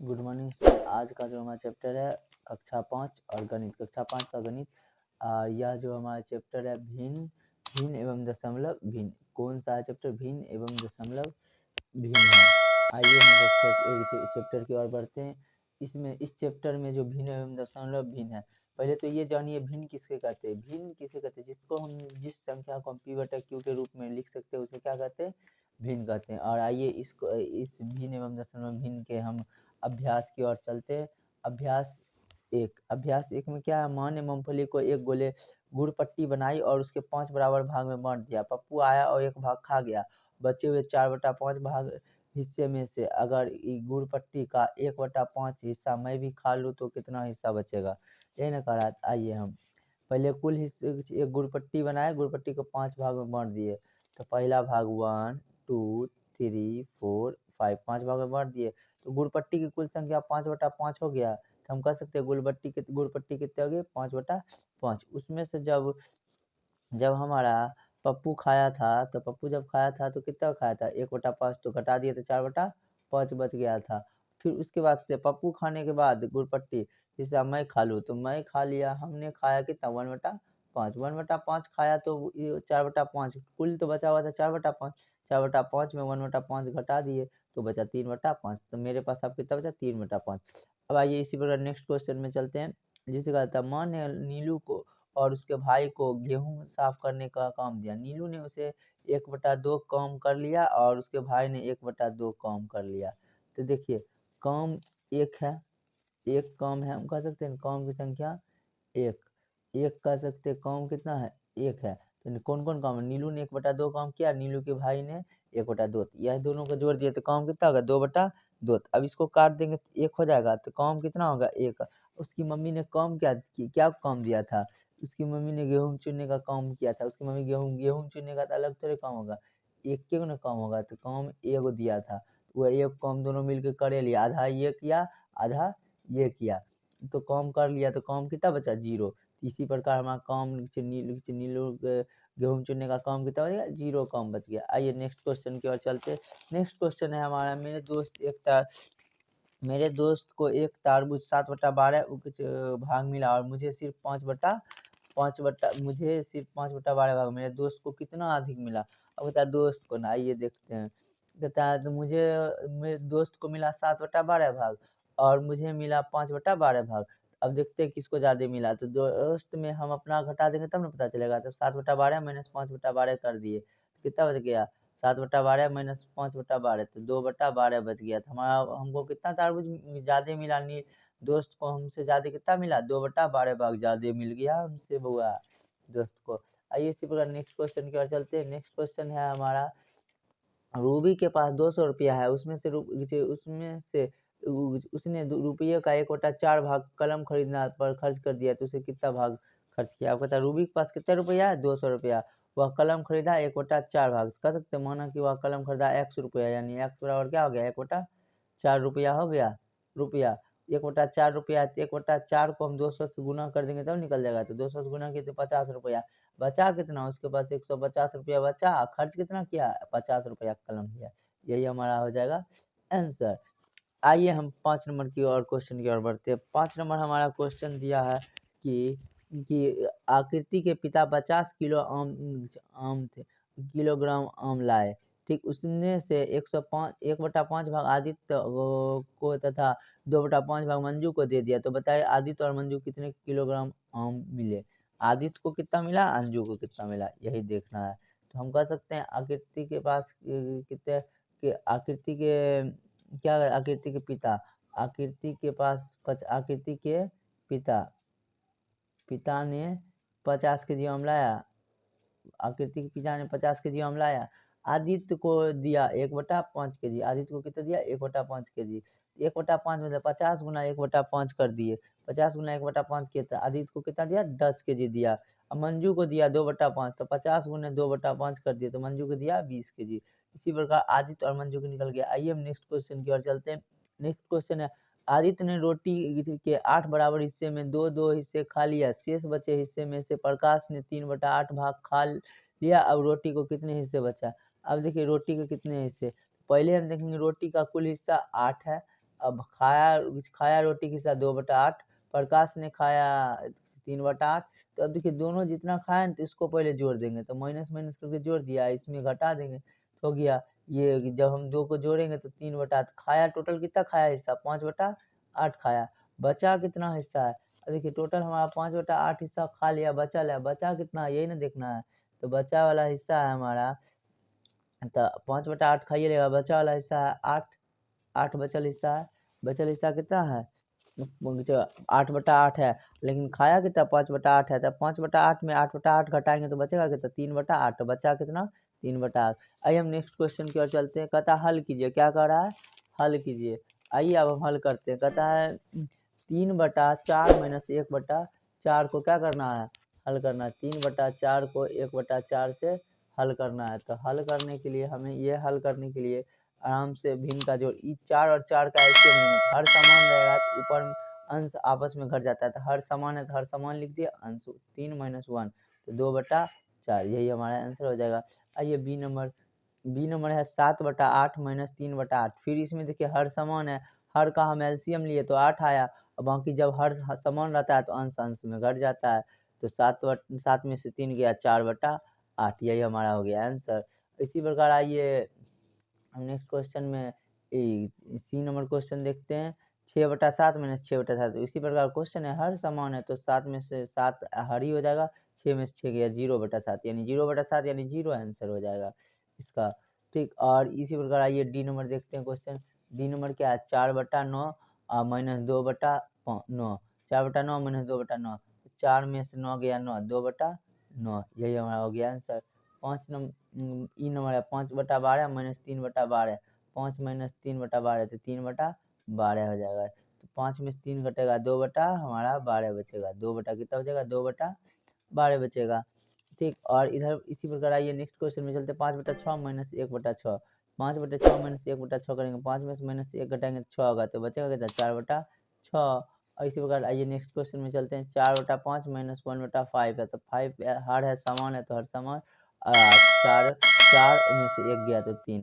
Good morning student. आज का जो हमारा चैप्टर है कक्षा 5 और गणित, कक्षा 5 का गणित। यह जो हमारा चैप्टर है भिन्न भिन्न एवं दशमलव भिन्न। कौन सा है चैप्टर? भिन्न एवं दशमलव भिन्न है। आइए हम चैप्टर की ओर बढ़ते हैं। इसमें इस चैप्टर में जो भिन्न एवं दशमलव भिन्न है, पहले तो ये जानिए भिन्न किसके कहते हैं। भिन्न किसे कहते हैं? जिसको हम जिस संख्या को हम p/q के रूप में लिख सकते हैं उसे क्या कहते हैं? भिन्न कहते हैं। और आइए इस भिन्न एवं दशमलव भिन्न के हम अभ्यास की ओर चलते हैं। अभ्यास एक में क्या है? माँ ने मूंगफली को एक गोले गुड़ पट्टी बनाई और उसके 5 बराबर भाग में बांट दिया। पप्पू आया और एक भाग खा गया। बचे हुए 4/5 भाग हिस्से में से अगर गुड़ पट्टी का 1/5 हिस्सा मैं भी खा लूँ तो कितना हिस्सा बचेगा? यही ना कह रहा है। आइए हम पहले कुल हिस्से एक गुड़ पट्टी बनाए, गुड़ पट्टी को 5 भाग में बांट दिए। तो पहला भाग 1 2 3 4 5 5 भाग में बांट दिए। तो गुड़ पट्टी की कुल संख्या 5/5 हो गया। तो हम कह सकते हैं गुड़ पट्टी कितने हो गए? 5/5। उसमें से जब जब हमारा पप्पू खाया था, तो पप्पू जब खाया था तो कितना खाया था? 1/5। तो घटा दिए तो 4/5 बच गया था। फिर उसके बाद से पप्पू खाने के बाद गुड़ पट्टी, जैसे मैं खा लूँ तो मैं खा लिया, हमने खाया कितना? 1/5। 1/5 खाया तो 4/5, कुल तो बचा हुआ था 4/5। 4/5 में 1/5 घटा दिए तो बचा 3/5। तो मेरे पास अब कितना बचा? 3/5। अब आइए इसी प्रकार नेक्स्ट क्वेश्चन में चलते हैं। जिसे कहा था माँ ने नीलू को और उसके भाई को गेहूं साफ करने का काम दिया। नीलू ने उसे 1/2 काम कर लिया और उसके भाई ने 1/2 काम कर लिया। तो देखिए काम एक है, एक काम है, हम कह सकते हैं काम की संख्या एक। एक कह सकते हैं काम कितना है? एक है। तो कौन कौन काम है? नीलू ने 1/2 काम किया, नीलू के भाई ने 1/2। यह दोनों को जोड़ दिए तो काम कितना होगा? 2/2। अब इसको काट देंगे तो 1 हो जाएगा। तो काम कितना होगा? 1। उसकी मम्मी ने काम क्या काम दिया था? उसकी मम्मी ने गेहूं चुनने का काम किया था। उसकी मम्मी गेहूं चुनने का तो अलग थोड़े काम होगा, एक के ना काम होगा। तो काम एगो दिया था, वह एक काम दोनों मिलकर करे लिया। आधा ये किया, आधा ये किया, तो काम कर लिया। तो काम कितना बचा? 0। इसी प्रकार हमारा काम नीलू गेहूं चुनने का काम कितना बच गया? 0 काम बच गया। आइए नेक्स्ट क्वेश्चन की ओर चलते। नेक्स्ट क्वेश्चन है हमारा, मेरे दोस्त को एक तरबूज 7/12 भाग मिला और मुझे सिर्फ 5/12 भाग। मेरे दोस्त को कितना अधिक मिला? अब बता दोस्त को ना, आइए देखते हैं। कहता है तो मेरे दोस्त को मिला 7/12 भाग और मुझे मिला 5/12 भाग। अब देखते हैं किसको ज्यादा मिला। तो दोस्त में हम अपना घटा देंगे तब ना पता चलेगा। तो 7/12 माइनस 5/12 कर दिए, कितना बच गया? 7/12 माइनस 5/12, तो 2/12 बच गया। तो हमारा हमको कितना तरबूज ज्यादा मिला? दोस्त को हमसे ज्यादा कितना मिला? 2/12 भाग ज्यादा मिल गया हमसे बुआ दोस्त को। आइए इसी प्रकार नेक्स्ट क्वेश्चन की ओर चलते हैं। नेक्स्ट क्वेश्चन है हमारा, रूबी के पास 200 रुपया है। उसमें से उसने रुपये का 1/4 भाग कलम खरीदना पर खर्च कर दिया। तो उसे कितना भाग खर्च किया? आपको पता है रूबी के पास कितना रुपया है? 200 रुपया। वह कलम खरीदा 1/4 भाग। कह सकते माना कि वह कलम खरीदा 100 रुपया, यानी x बराबर क्या हो गया? 1/4 रुपया हो गया। रुपया 1/4 रुपया, 1/4 को हम 200 से गुना कर देंगे तब निकल जाएगा। तो 200 से गुना किए तो 50 रुपया। बचा कितना? उसके पास 150 रुपया बचा। खर्च कितना किया? 50 रुपया कलम किया। यही हमारा हो जाएगा आंसर। आइए हम 5 नंबर की और क्वेश्चन की ओर बढ़ते हैं। 5 नंबर हमारा क्वेश्चन दिया है कि आकृति के पिता 50 किलोग्राम आम लाए। ठीक, उसने से 1/5 भाग आदित्य को तथा 2/5 भाग मंजू को दे दिया। तो बताइए आदित्य और मंजू कितने किलोग्राम आम मिले? आदित्य को कितना मिला, अंजू को कितना मिला, यही देखना है। तो हम कह सकते हैं आकृति के पास कितने आकृति के क्या है? आकृति के पिता, आकृति के पास आकृति के पिता ने 50 केजी आम लाया। आकृति के पिता ने 50 केजी आम लाया। आदित्य को दिया 1/5 केजी। आदित्य को कितना दिया? 1/5 केजी। 1/5 में 50 गुना 1/5 कर दिए। 50 गुना 1/5 किया तो आदित्य को कितना दिया? 10 केजी दिया। अब मंजू को दिया 2/5, तो 50 गुना 2/5 कर दिए तो मंजू को दिया 20 केजी। इसी प्रकार आदित्य और मंजू को निकल गया। आइए हम नेक्स्ट क्वेश्चन की ओर चलते हैं। नेक्स्ट क्वेश्चन है, आदित्य ने रोटी के 8 बराबर हिस्से में 2-2 हिस्से खा लिया। शेष बचे हिस्से में से प्रकाश ने 3/8 भाग खा लिया। अब रोटी को कितने हिस्से बचा? अब देखिए रोटी के कितने हिस्से, पहले हम देखेंगे रोटी का कुल हिस्सा 8 है अब खाया खाया रोटी के साथ 2/8, प्रकाश ने खाया 3/8। तो अब देखिए दोनों जितना खाए ना तो इसको पहले जोड़ देंगे, तो माइनस माइनस करके जोड़ दिया, इसमें घटा देंगे तो हो गया ये कि जब हम 2 को जोड़ेंगे तो 3/8 खाया। टोटल कितना खाया हिस्सा? 5/8 खाया। बचा कितना हिस्सा है? देखिए टोटल हमारा 5/8 हिस्सा खा लिया, बचा है, बचा कितना है यही ना देखना है। तो बचा वाला हिस्सा है हमारा, तो 5/8 खाइए लेगा, बचा वाला हिस्सा है 8। 8 बचल हिस्सा है, बचल हिस्सा कितना है? 8/8 है, लेकिन खाया कितना? 5/8 है, तो 5/8 में 8/8 घटाएंगे तो बचेगा कितना? 3/8। तो बचा कितना? 3/8। आइए हम नेक्स्ट क्वेश्चन की ओर चलते हैं। कहता है हल कीजिए, क्या कह रहा है? हल कीजिए। आइए अब हम हल करते हैं। कहता है 3/4 माइनस 1/4 को क्या करना है? हल करना है। 3/4 को 1/4 से हल करना है। तो हल करने के लिए हमें ये हल करने के लिए आराम से भिन्न का जोड़, 4 और 4 का एलसीएम लेंगे, हर समान रहेगा तो ऊपर अंश आपस में घट जाता है, तो हर समान है तो हर समान लिख दिया, अंश 3 - 1 तो 2/4, यही हमारा आंसर हो जाएगा। आइए बी नंबर है 7/8 माइनस 3/8। फिर इसमें देखिए हर समान है, हर का हम एलसीएम लिए तो 8 आया, और बाकी जब हर समान रहता है तो अंश अंश में घट जाता है, तो 7 में से 3 गया 4/8, यही हमारा हो गया आंसर। इसी प्रकार आइए हम नेक्स्ट क्वेश्चन में सी नंबर क्वेश्चन देखते हैं। 6/7 माइनस 6/7, इसी प्रकार क्वेश्चन है, हर समान है तो 7 में से 7 हर ही हो जाएगा, 6 में से 6 गया 0/7, यानी 0/7 यानी 0 आंसर हो जाएगा इसका। ठीक, और इसी प्रकार आइए डी नंबर देखते हैं क्वेश्चन। डी नंबर क्या है? 4/9 माइनस 2/9, 4/9 माइनस 2/9, 4 में से 9 गया 9, 2/9, यही हमारा हो गया आंसर। ई नंबर है 5/12 माइनस 3/12, 5 माइनस 3/12 तो 3/12 हो जाएगा। तो 5 में से 3 घटेगा, 2/12 बचेगा, 2 कितना बचेगा? 2/12 बचेगा। ठीक, और इधर इसी प्रकार आइए नेक्स्ट क्वेश्चन में चलते हैं। 5/6 माइनस 1/6, 5/6 माइनस 1/6 करेंगे, 5 में से माइनस 1 घटाएंगे तो 6 होगा, तो बचेगा कितना? 4/6। और इसी प्रकार आइए नेक्स्ट क्वेश्चन में चलते हैं। 4/5 माइनस 1/5 है, तो 5 हर है समान है तो हर समान, 4 में से 1 गया तो 3।